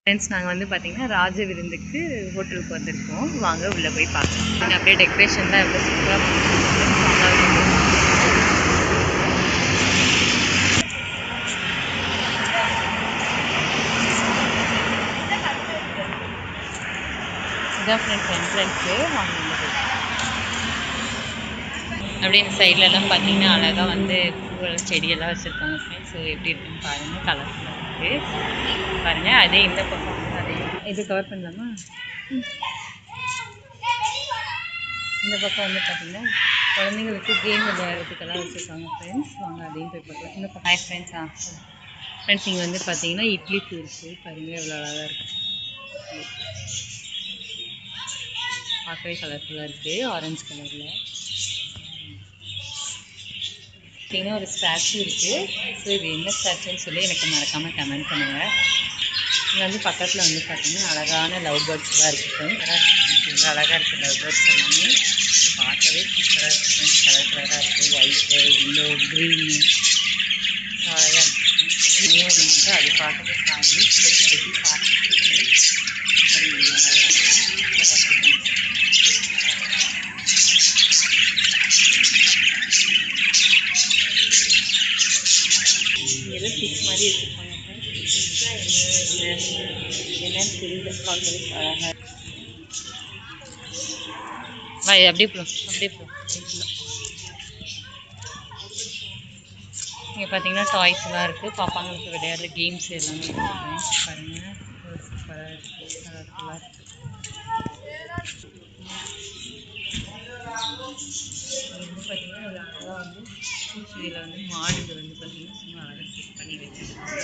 Friends நாங்கள் வந்து பார்த்தீங்கன்னா ராஜ விருந்துக்கு ஹோட்டலுக்கு வந்திருக்கோம். வாங்க உள்ளே போய் பார்க்கலாம். அப்படியே டெக்கரேஷன்லாம் எவ்வளோ சூப்பராக இதான் ஃப்ரெண்ட்ஸ் என்ட்ரன்ஸு. வாங்க உள்ள போய் அப்படியே இந்த சைட்லலாம் பார்த்தீங்கன்னா அழகாக வந்து பூவெல்லாம் செடியெல்லாம் வச்சுருக்காங்க ஃப்ரெண்ட்ஸ். ஸோ எப்படி இருக்குன்னு பாருங்கள். கலர்ஃபுல்லாக இருக்குது பாருங்கள். அதே இந்த பக்கம் வந்து அதே இது கவர் பண்ணலாமா? இந்த பக்கம் வந்து பார்த்தீங்கன்னா குழந்தைங்களுக்கு கேம் விளையாடுறதுக்கெல்லாம் வச்சுருக்காங்க ஃப்ரெண்ட்ஸ். வாங்க அதையும் போய் பார்க்கலாம். இந்த பக்கம் ஹாய் ஃப்ரெண்ட்ஸா ஃப்ரெண்ட்ஸ் இங்கே வந்து பார்த்தீங்கன்னா இட்லி பூ இருக்குது பாருங்கள். எவ்வளோ அழகாக இருக்குது. பார்க்கவே கலர்ஃபுல்லாக இருக்குது ஆரஞ்சு கலரில். பார்த்தீங்கன்னா ஒரு ஸ்டாச்சு இருக்குது. ஸோ இது என்ன ஸ்டாச்சுன்னு சொல்லி எனக்கு மறக்காமல் கமெண்ட் பண்ணுங்கள். இங்கே வந்து பக்கத்தில் வந்து பார்த்தீங்கன்னா அழகான லவ் பேர்ட்ஸ்லாம் இருக்குது. அழகாக இருக்குது லவ் பேர்ட்ஸ் எல்லாமே. பார்க்கவே சூப்பராக இருக்குது. கலர் கலராக இருக்குது. ஒயிட்டு எல்லோ க்ரீனு அழகாக இருக்குது. இன்னும் ஒன்று வந்து அது பார்க்கவே சாங்கி கொட்டி கொட்டி பார்த்துட்டு ஏதோ ஃபிஷ் மாதிரி வச்சுருப்பாங்க. என்னன்னு தெரியல. பார்க்கவே அழகாக அப்படியே போகலாம் அப்படியே போகலாம். இங்கே பார்த்தீங்கன்னா டாய்ஸ்லாம் இருக்குது. பாப்பாங்களுக்கு விளையாடுற கேம்ஸ் எல்லாமே இருக்குது பாருங்கள். சூப்பராக இருக்குது. கலர்ஃபுல்லாக இருக்குது. வந்து பார்த்தீங்கன்னா ஒரு அழகாக வந்து பூச்செடியில் வந்து மாடுகள் வந்து பார்த்தீங்கன்னா சும்மா அழகாக செட் பண்ணி வச்சுருக்காங்க.